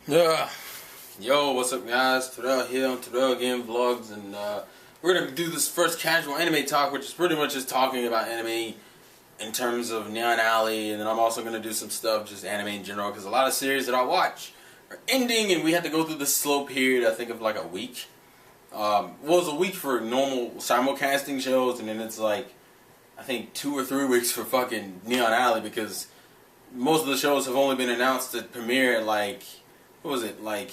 Yeah. Yo, what's up guys? Terrell here on Terrell Again Vlogs, and we're going to do this first casual anime talk, which is pretty much just talking about anime in terms of Neon Alley, and then I'm also going to do some stuff, just anime in general, because a lot of series that I watch are ending, and we had to go through this slow period, I think of like a week. Well, it's a week for normal simulcasting shows, and then it's like, I think 2 or 3 weeks for fucking Neon Alley, because most of the shows have only been announced to premiere at like, what was it, like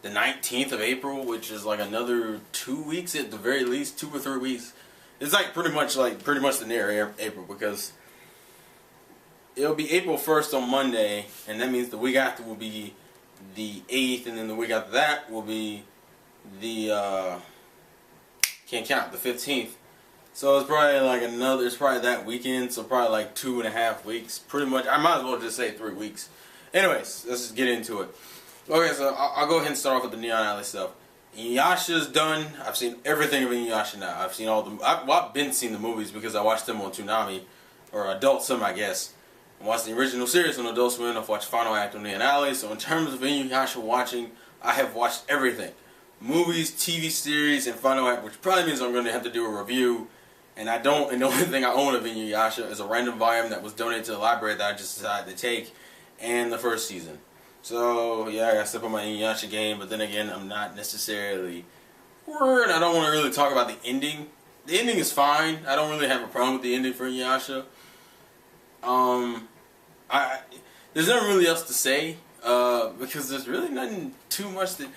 the 19th of April, which is like another 2 weeks at the very least, 2 or 3 weeks. It's like pretty much the near April, because it'll be April 1st on Monday, and that means the week after will be the 8th, and then the week after that will be the can't count, the 15th. So it's probably like it's probably that weekend, so probably like 2.5 weeks. Pretty much, I might as well just say 3 weeks. Anyways, let's just get into it. Okay, so I'll go ahead and start off with the Neon Alley stuff. Inuyasha's done. I've seen everything of Inuyasha now. I've seen all the. I've been seeing the movies because I watched them on Toonami, or Adult Swim, I guess. I watched the original series on Adult Swim. I've watched Final Act on Neon Alley. So in terms of Inuyasha watching, I have watched everything: movies, TV series, and Final Act, which probably means I'm going to have to do a review. And I don't. And the only thing I own of Inuyasha is a random volume that was donated to the library that I just decided to take, and the first season. So, yeah, I gotta step on my Inuyasha game, but then again, I'm not necessarily worried. I don't want to really talk about the ending. The ending is fine. I don't really have a problem with the ending for Inuyasha. There's nothing really else to say, because there's really nothing too much that...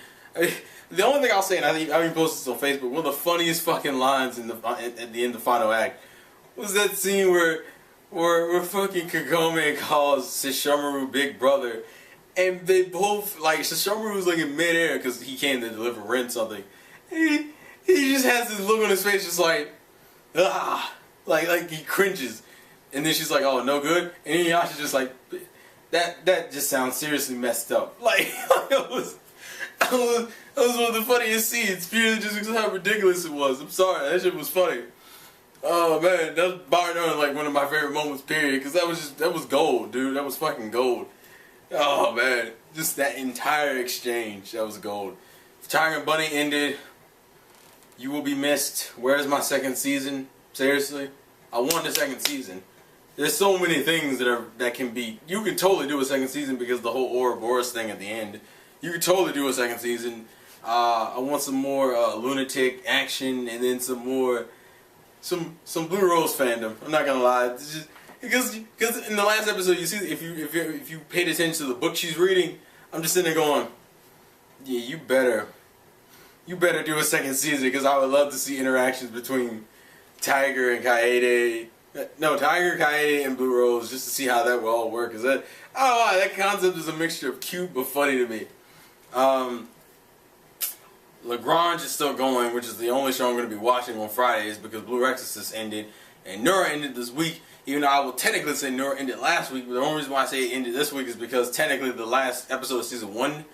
the only thing I'll say, and I even posted this on Facebook, one of the funniest fucking lines at the end of the final act was that scene where fucking Kagome calls Sesshomaru Big Brother. And they both, like, Sesshomaru was like in midair because he came to deliver Rin something. He just has this look on his face just like, like he cringes. And then she's like, oh, no good? And Inuyasha's just like, that just sounds seriously messed up. Like, it was one of the funniest scenes, purely just because of how ridiculous it was. I'm sorry, that shit was funny. Oh man, that was bar none like one of my favorite moments, period, because that was gold, dude. That was fucking gold. Oh man, just that entire exchange, that was gold. Tiger and Bunny ended. You will be missed. Where's my second season? Seriously? I want the second season. There's so many things that can be. You can totally do a second season because the whole Ouroboros thing at the end. You could totally do a second season. I want some more lunatic action, and then some more some Blue Rose fandom. I'm not gonna lie. It's just, because in the last episode, you see, if you paid attention to the book she's reading, I'm just sitting there going, yeah, you better do a second season, because I would love to see interactions between Tiger and Kaede. No, Tiger, Kaede, and Blue Rose, just to see how that will all work. Cause that, I don't know, that concept is a mixture of cute but funny to me. Lagrange is still going, which is the only show I'm going to be watching on Fridays, because Blue Exorcist ended, and Nura ended this week. Even though I will technically say Nura ended last week, but the only reason why I say it ended this week is because technically the last episode of Season 1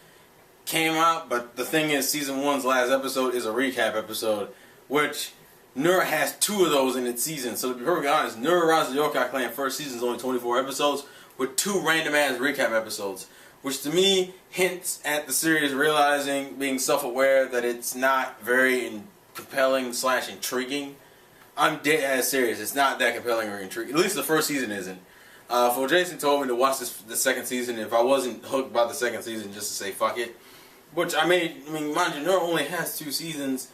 came out, but the thing is, Season 1's last episode is a recap episode, which Nura has 2 of those in its season. So to be perfectly honest, Nura Rise of the Yokai Clan first season is only 24 episodes, with 2 random-ass recap episodes, which to me hints at the series realizing, being self-aware, that it's not very compelling / intriguing. I'm dead ass serious. It's not that compelling or intriguing. At least the first season isn't. For Jason told me to watch the second season, if I wasn't hooked by the second season, just to say fuck it. Which I mean, mind you, Nura only has 2 seasons,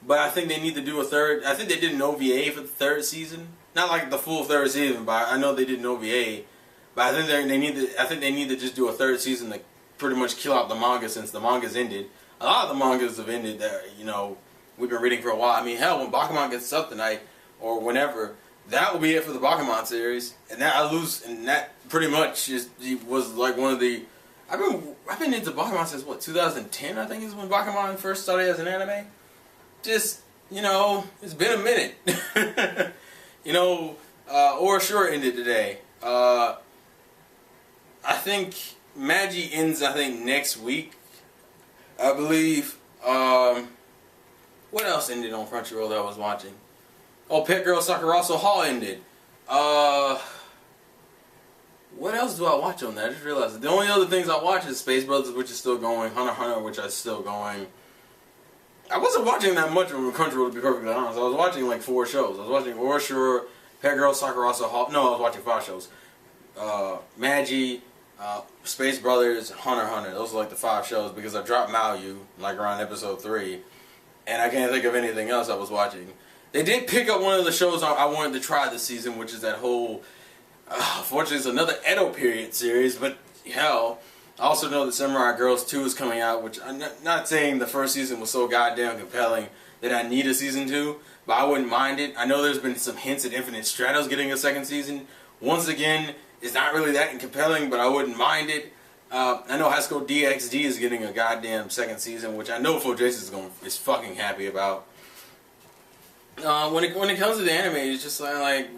but I think they need to do a third. I think they did an OVA for the 3rd season. Not like the full 3rd season, but I know they did an OVA. But I think they need to just do a 3rd season to pretty much kill out the manga, since the manga's ended. A lot of the mangas have ended that, you know, we've been reading for a while. I mean, hell, when Bakuman gets up tonight, or whenever, that will be it for the Bakuman series, and that pretty much was like one of the. I've been into Bakuman since what, 2010? I think is when Bakuman first started as an anime. Just, you know, it's been a minute. You know, Orashura ended today. I think Magi ends, I think, next week, I believe. What else ended on Crunchyroll that I was watching? Oh, Pet Girl Sakuraso Hall ended. What else do I watch on that? I just realized the only other things I watch is Space Brothers, which is still going, Hunter x Hunter, which is still going. I wasn't watching that much on Crunchyroll, to be perfectly honest. I was watching like 4 shows. I was watching Orshura, Pet Girl, Sakurasa, No, I was watching 5 shows. Magi, Space Brothers, Hunter x Hunter. Those are like the 5 shows because I dropped Maoyu like around episode 3, and I can't think of anything else I was watching. They did pick up one of the shows I wanted to try this season, which is that whole. Unfortunately, it's another Edo period series, but hell, I also know that Samurai Girls 2 is coming out, which I'm not saying the first season was so goddamn compelling that I need a season 2, but I wouldn't mind it. I know there's been some hints at Infinite Stratos getting a second season. Once again, it's not really that compelling, but I wouldn't mind it. I know High School DxD is getting a goddamn second season, which I know Full Jason is fucking happy about. When it comes to the anime, it's just like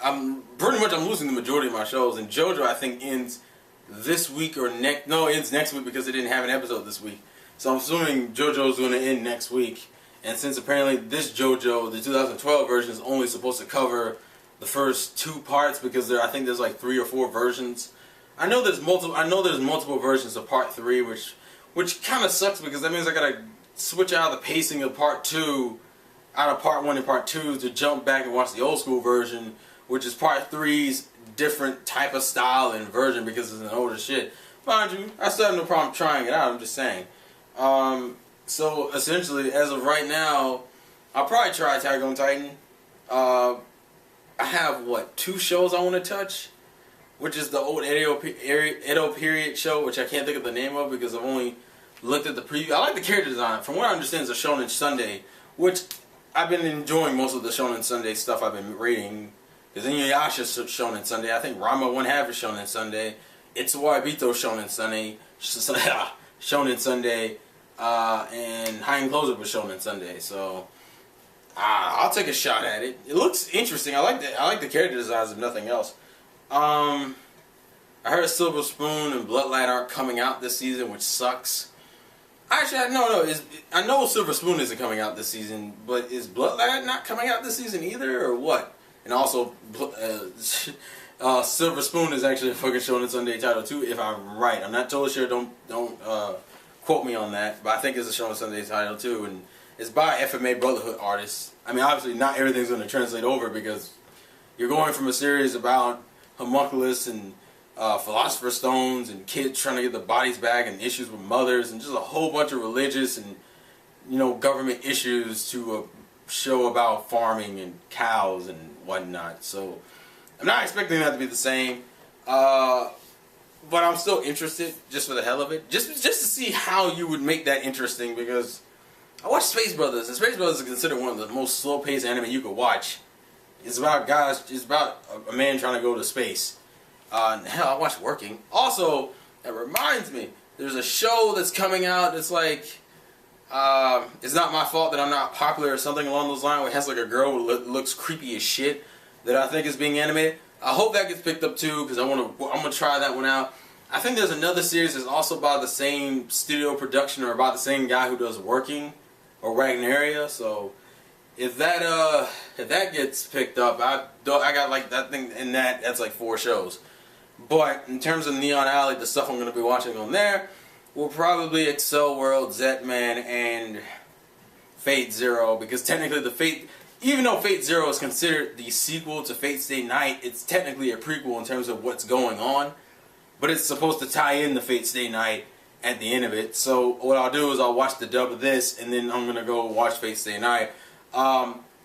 I'm losing the majority of my shows, and JoJo I think ends this week or next. No, it ends next week because it didn't have an episode this week. So I'm assuming JoJo's going to end next week. And since apparently this JoJo, the 2012 version, is only supposed to cover the first 2 parts because I think there's like 3 or 4 versions. I know there's multiple versions of Part 3, which kind of sucks because that means I gotta switch out of the pacing of Part 2, out of Part 1 and Part 2 to jump back and watch the old school version, which is Part 3's different type of style and version because it's an older shit. Mind you, I still have no problem trying it out, I'm just saying. So essentially, as of right now, I'll probably try Attack on Titan. I have, 2 shows I want to touch, which is the old Edo period show, which I can't think of the name of because I've only looked at the preview. I like the character design. From what I understand, it's a Shonen Sunday, which I've been enjoying most of the Shonen Sunday stuff I've been reading. Because Inuyasha is Shonen Sunday. I think Rama 1/2 is Shonen Sunday. Itsuwa Ibito Shonen Sunday. Shonen Sunday. And High Closer was Shonen Sunday. So I'll take a shot at it. It looks interesting. I like the character designs if nothing else. I heard Silver Spoon and Bloodlight aren't coming out this season, which sucks. Actually, no. I know Silver Spoon isn't coming out this season, but is Bloodlight not coming out this season either, or what? And also, Silver Spoon is actually a fucking Shonen Sunday title too, if I'm right. I'm not totally sure. Don't quote me on that, but I think it's a Shonen Sunday title too, and it's by FMA Brotherhood artists. I mean, obviously, not everything's going to translate over because you're going from a series about homunculus and philosopher's stones and kids trying to get their bodies back and issues with mothers and just a whole bunch of religious and government issues to a show about farming and cows and whatnot. So I'm not expecting that to be the same, but I'm still interested just for the hell of it, just to see how you would make that interesting, because I watched Space Brothers, and Space Brothers is considered one of the most slow-paced anime you could watch. It's about it's about a man trying to go to space. Hell, I watched Working. Also, that reminds me, there's a show that's coming out that's like, It's Not My Fault That I'm Not Popular or something along those lines, where it has like a girl who looks creepy as shit that I think is being animated. I hope that gets picked up too, because I'm gonna try that one out. I think there's another series that's also by the same studio production or about the same guy who does Working or Ragnaria. So if that gets picked up, I got like that thing in that's like 4 shows. But in terms of Neon Alley, the stuff I'm going to be watching on there will probably Excel World, Zetman, and Fate Zero, because technically even though Fate Zero is considered the sequel to Fate Stay Night, it's technically a prequel in terms of what's going on, but it's supposed to tie in the Fate Stay Night at the end of it. So what I'll do is I'll watch the dub of this, and then I'm going to go watch Fate Stay Night.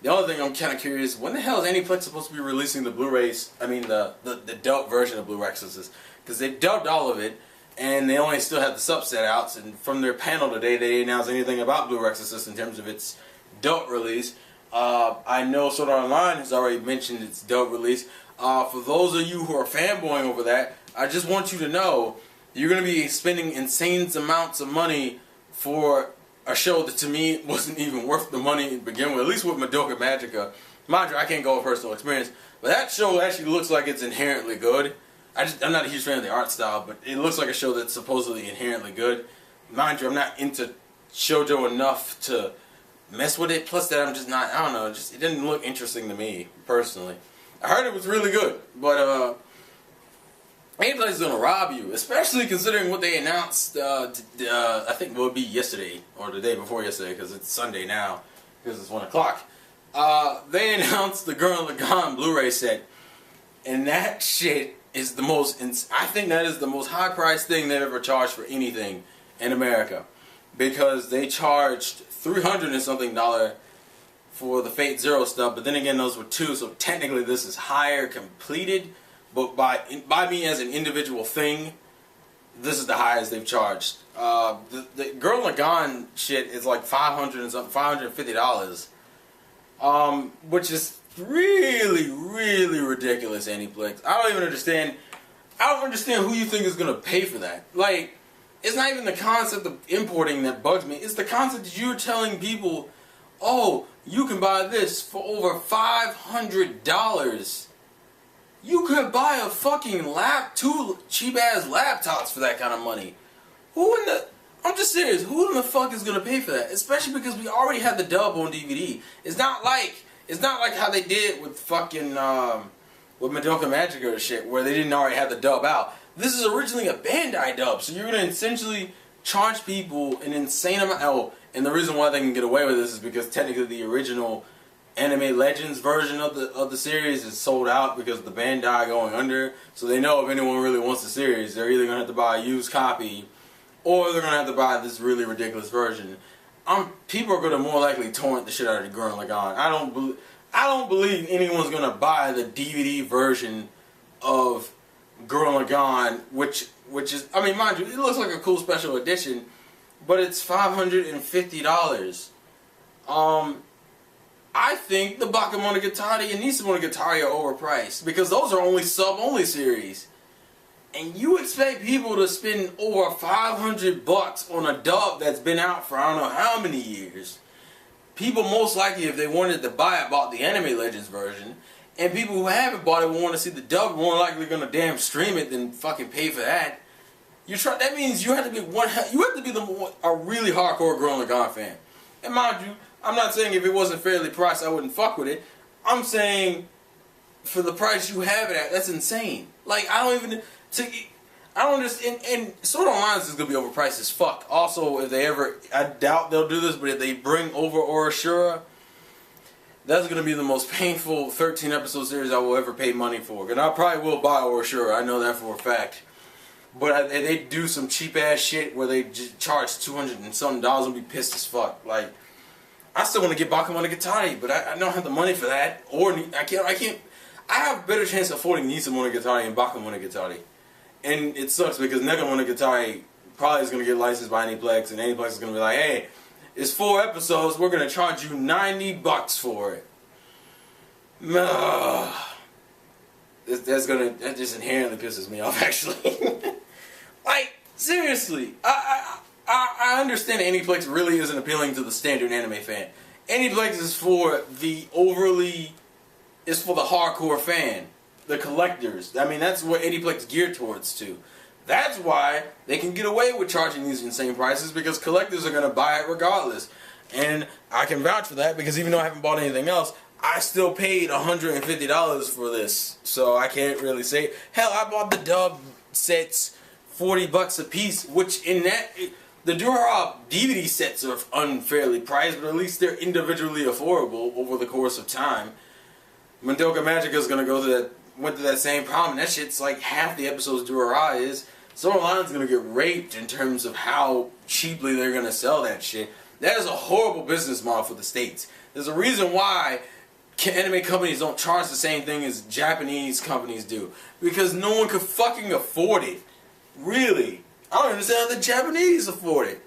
The other thing I'm kind of curious, when the hell is Aniplex supposed to be releasing the Blu-rays, the dubbed version of Blue Exorcist? Because they dubbed all of it, and they only still have the subset outs, and from their panel today, they didn't announce anything about Blue Exorcist in terms of its dubbed release. I know Sword Art Online has already mentioned its dubbed release. For those of you who are fanboying over that, I just want you to know you're going to be spending insane amounts of money for a show that to me wasn't even worth the money to begin with, at least with Madoka Magica. Mind you, I can't go with personal experience, but that show actually looks like it's inherently good. I'm not a huge fan of the art style, but it looks like a show that's supposedly inherently good. Mind you, I'm not into shoujo enough to mess with it, plus that I'm just not, I don't know, it didn't look interesting to me, personally. I heard it was really good, but Aniplex is gonna rob you, especially considering what they announced. I think it would be yesterday or the day before yesterday, because it's Sunday now, because it's 1 o'clock. They announced the Gurren Lagann Blu-ray set, and that shit is the most. I think that is the most high-priced thing they've ever charged for anything in America, because they charged $300 and something for the Fate Zero stuff. But then again, those were 2, so technically this is higher completed. But by me as an individual thing, this is the highest they've charged. The Gurren Lagann shit is like $500 and something, $550, which is really, really ridiculous. Aniplex. I don't understand who you think is gonna pay for that. Like, it's not even the concept of importing that bugs me. It's the concept that you're telling people, oh, you can buy this for over $500. You could buy a fucking 2 cheap-ass laptops for that kind of money. I'm just serious, who in the fuck is gonna pay for that? Especially because we already had the dub on DVD. It's not like how they did with fucking, with Madoka Magica or shit, where they didn't already have the dub out. This is originally a Bandai dub, so you're gonna essentially charge people an insane amount. Oh, and the reason why they can get away with this is because technically the original Anime Legends version of the series is sold out because of the Bandai going under. So they know if anyone really wants the series, they're either gonna have to buy a used copy, or they're gonna have to buy this really ridiculous version. People are gonna more likely torrent the shit out of the Gurren Lagann. I don't believe anyone's gonna buy the DVD version of Gurren Lagann, which is, I mean, mind you, it looks like a cool special edition, but it's $550. I think the Bakemonogatari and Nisamonogatari are overpriced, because those are only sub-only series. And you expect people to spend over $500 on a dub that's been out for I don't know how many years. People most likely, if they wanted to buy it, bought the Anime Legends version. And people who haven't bought it will want to see the dub, more likely going to damn stream it than fucking pay for that. That means you have to be a really hardcore Gurren Lagann fan. And mind you, I'm not saying if it wasn't fairly priced I wouldn't fuck with it. I'm saying for the price you have it at, that's insane. Like, I don't understand. And Sword Online is gonna be overpriced as fuck. Also, if they ever, I doubt they'll do this, but if they bring over Orashura, that's gonna be the most painful 13 episode series I will ever pay money for. And I probably will buy Orashura. I know that for a fact. But if they do some cheap ass shit where they just charge $200 and something, I'll be pissed as fuck. Like, I still want to get Bakemonogatari, but I don't have the money for that. Or I can't. I have a better chance of affording Nisamonogatari and Bakemonogatari. And it sucks because Negamonogatari probably is going to get licensed by Aniplex, and Aniplex is going to be like, hey, it's 4 episodes, we're going to charge you $90 for it. That just inherently pisses me off, actually. Like, seriously, I understand Aniplex really isn't appealing to the standard anime fan. Aniplex is for the hardcore fan, the collectors. I mean, that's what Aniplex geared towards too. That's why they can get away with charging these insane prices, because collectors are going to buy it regardless. And I can vouch for that, because even though I haven't bought anything else, I still paid $150 for this. So I can't really say. Hell, I bought the dub sets $40 a piece, which in that, the Durarara DVD sets are unfairly priced, but at least they're individually affordable over the course of time. Madoka Magica is gonna went through that same problem. That shit's like half the episodes Durarara is. Sword Online's gonna get raped in terms of how cheaply they're gonna sell that shit. That is a horrible business model for the States. There's a reason why anime companies don't charge the same thing as Japanese companies do. Because no one could fucking afford it. Really. I don't understand how the Japanese afford it.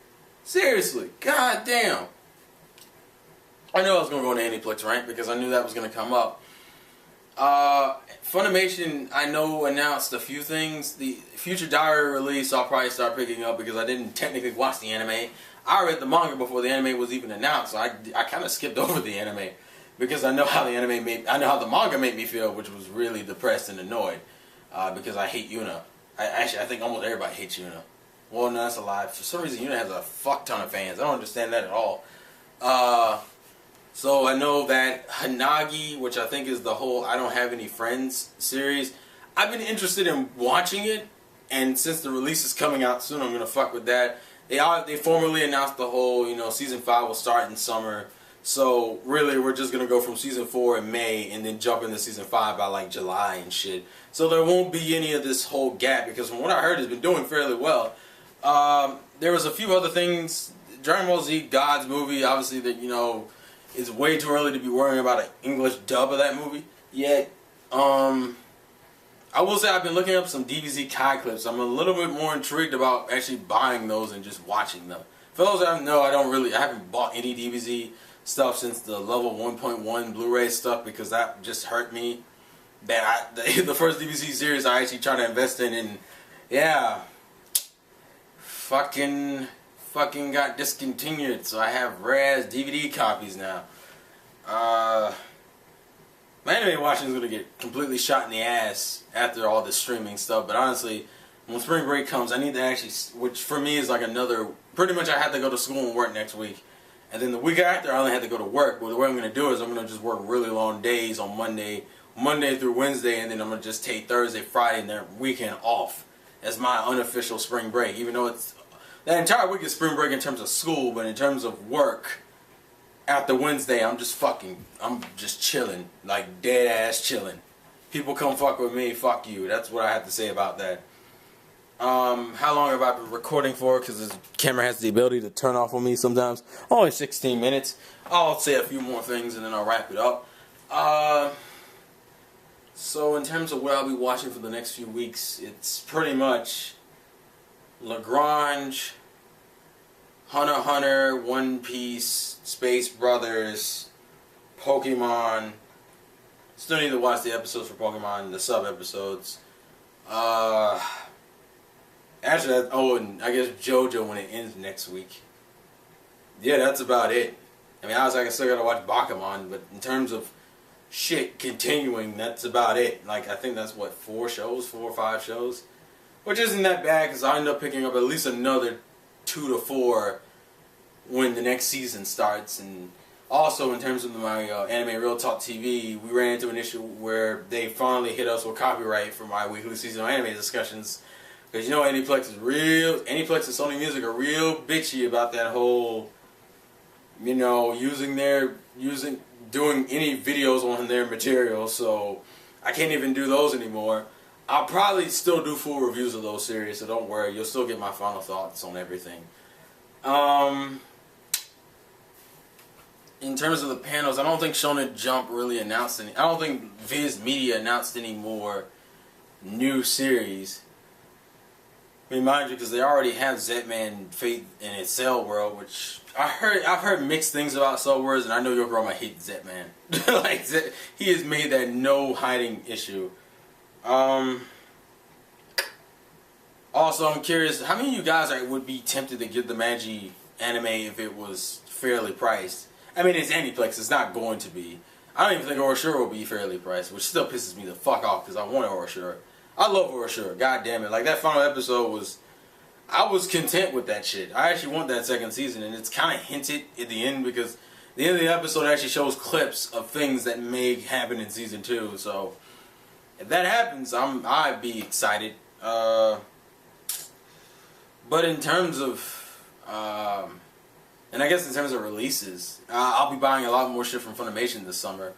Seriously. God damn. I knew I was going to go into Aniplex, right? Because I knew that was going to come up. FUNimation, I know, announced a few things. The future diary release I'll probably start picking up, because I didn't technically watch the anime. I read the manga before the anime was even announced, so I kind of skipped over the anime. Because I know how the the manga made me feel, which was really depressed and annoyed. Because I hate Yuna. I think almost everybody hates Yuna. Well, no, that's a lie. For some reason, Yuna has a fuck ton of fans. I don't understand that at all. So I know that Hanagi, which I think is the whole I Don't Have Any Friends series, I've been interested in watching it, and since the release is coming out soon, I'm gonna fuck with that. They formally announced the whole, season 5 will start in summer. So really, we're just gonna go from season 4 in May and then jump into season 5 by like July and shit. So there won't be any of this whole gap, because from what I heard, it's been doing fairly well. There was a few other things. Dragon Ball Z God's movie, obviously, that it's way too early to be worrying about an English dub of that movie yet. I will say I've been looking up some DBZ Kai clips. I'm a little bit more intrigued about actually buying those and just watching them. For those that don't know, I haven't bought any DBZ stuff since the level 1.1 Blu-ray stuff, because that just hurt me. That the first DBZ series I actually tried to invest in, and yeah, fucking got discontinued. So I have rare DVD copies now. My anime watching is going to get completely shot in the ass after all this streaming stuff, but honestly, when spring break comes, I need to actually, which for me is like pretty much I have to go to school and work next week. And then the week after, I only have to go to work. Well, the way I'm going to do it is I'm going to just work really long days on Monday through Wednesday, and then I'm going to just take Thursday, Friday, and their weekend off as my unofficial spring break. Even though that entire week is spring break in terms of school, but in terms of work, after Wednesday, I'm just chilling, like dead ass chilling. People come fuck with me, fuck you. That's what I have to say about that. How long have I been recording for? Because this camera has the ability to turn off on me sometimes. Only 16 minutes. I'll say a few more things and then I'll wrap it up. So in terms of what I'll be watching for the next few weeks, it's pretty much Lagrange, Hunter x Hunter, One Piece, Space Brothers, Pokemon. Still need to watch the episodes for Pokemon, the sub-episodes. Actually, and I guess JoJo when it ends next week. Yeah, that's about it. I mean, I still gotta watch Bakuman, but in terms of shit continuing, that's about it. Like, I think that's what, 4 or 5 shows? Which isn't that bad, because I end up picking up at least another 2 to 4 when the next season starts. And also, in terms of my Anime Real Talk TV, we ran into an issue where they finally hit us with copyright for my weekly seasonal anime discussions. Because Aniplex and Sony Music are real bitchy about that whole, doing any videos on their material. So I can't even do those anymore. I'll probably still do full reviews of those series, so don't worry. You'll still get my final thoughts on everything. In terms of the panels, I don't think Shonen Jump really announced any. I don't think Viz Media announced any more new series. I mean, mind you, because they already have Zetman Fate in its Cell World, which I've heard mixed things about Cell Worlds, and I know your girl might hate Zetman. Like, he has made that no hiding issue. Also, I'm curious, how many of you guys would be tempted to get the Magi anime if it was fairly priced? I mean, it's Aniplex, it's not going to be. I don't even think Orashura will be fairly priced, which still pisses me the fuck off because I want Orashura. I love Orashura, god damn it. Like, that final episode I was content with that shit. I actually want that second season, and it's kind of hinted at the end, because the end of the episode actually shows clips of things that may happen in season 2, so if that happens, I'd be excited. But in terms of, and I guess in terms of releases, I'll be buying a lot more shit from Funimation this summer,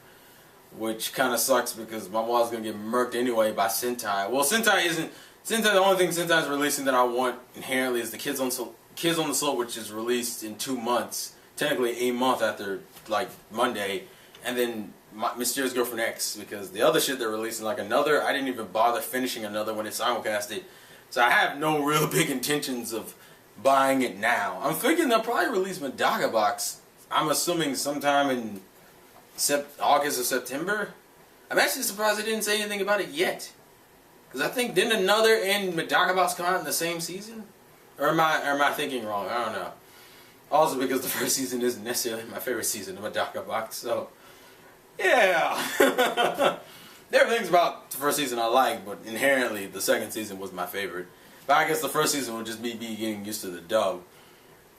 which kind of sucks because my wall's gonna get murked anyway by Sentai. Well, Sentai, the only thing Sentai's releasing that I want inherently is the Kids on the Slope, which is released in 2 months, technically a month after like Monday, and then Mysterious Girlfriend X, because the other shit they're releasing, like Another, I didn't even bother finishing Another when it simulcasted, so I have no real big intentions of buying it now. I'm thinking they'll probably release Madagabox Box, I'm assuming sometime in August or September. I'm actually surprised they didn't say anything about it yet, because I think didn't Another and Madagabox Box come out in the same season? Or am I thinking wrong? I don't know. Also, because the first season isn't necessarily my favorite season of Madagabox Box, so yeah. There are things about the first season I like, but inherently the second season was my favorite. But I guess the first season would just be getting used to the dub.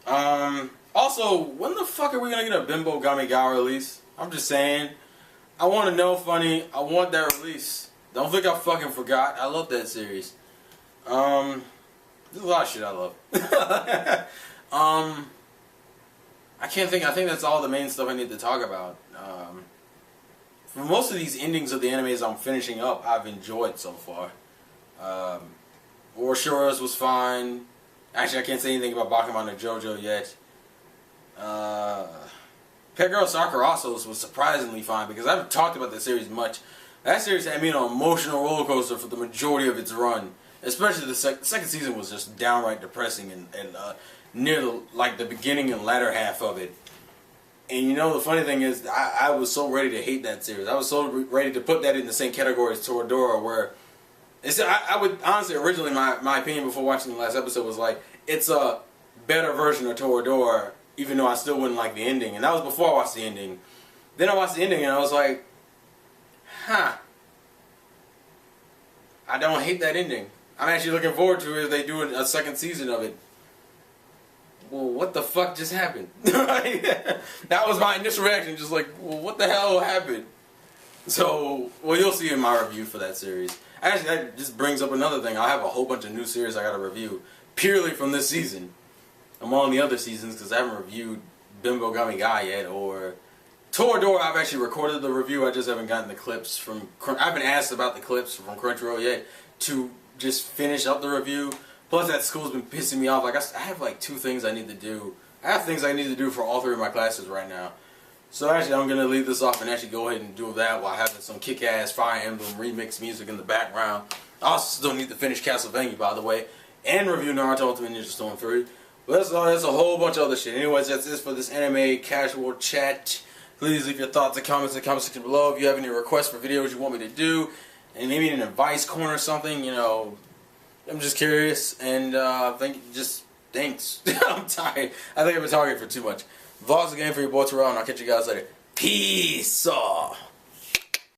Also, when the fuck are we gonna get a Bimbo Gamigawa release? I'm just saying. I want to know, Funny. I want that release. Don't think I fucking forgot. I love that series. There's a lot of shit I love. I can't think. I think that's all the main stuff I need to talk about. For most of these endings of the animes I'm finishing up, I've enjoyed so far. Orshora's was fine. Actually, I can't say anything about Bakuman or JoJo yet. Pet Girl Sakurasos was surprisingly fine because I haven't talked about that series much. That series had me on an emotional roller coaster for the majority of its run. Especially the second season was just downright depressing and near the beginning and latter half of it. And you know, the funny thing is, I was so ready to hate that series. I was so ready to put that in the same category as Toradora, where I would honestly, originally my opinion before watching the last episode was like, it's a better version of Toradora, even though I still wouldn't like the ending. And that was before I watched the ending. Then I watched the ending and I was like, huh, I don't hate that ending. I'm actually looking forward to it if they do a second season of it. Well, what the fuck just happened? That was my initial reaction, just like, well, what the hell happened? So, well, you'll see in my review for that series. Actually, that just brings up another thing. I have a whole bunch of new series I gotta review, purely from this season. I'm on the other seasons because I haven't reviewed Bimbo Gami Guy yet, or Toradora. I've actually recorded the review, I just haven't gotten the clips from, I've been asked about the clips from Crunchyroll yet, to just finish up the review. Plus, that school's been pissing me off. Like, I have like 2 things I need to do. I have things I need to do for all 3 of my classes right now. So actually, I'm going to leave this off and actually go ahead and do that while having some kick-ass Fire Emblem remix music in the background. I also still need to finish Castlevania, by the way, and review Naruto Ultimate Ninja Storm 3. But that's a whole bunch of other shit. Anyways, that's it for this anime casual chat. Please leave your thoughts and comments in the comment section below. If you have any requests for videos you want me to do, and maybe an advice corner or something, you know, I'm just curious, and thanks. I'm tired. I think I've been talking for too much. Vlogs again for your boy Terrell, and I'll catch you guys later. Peace.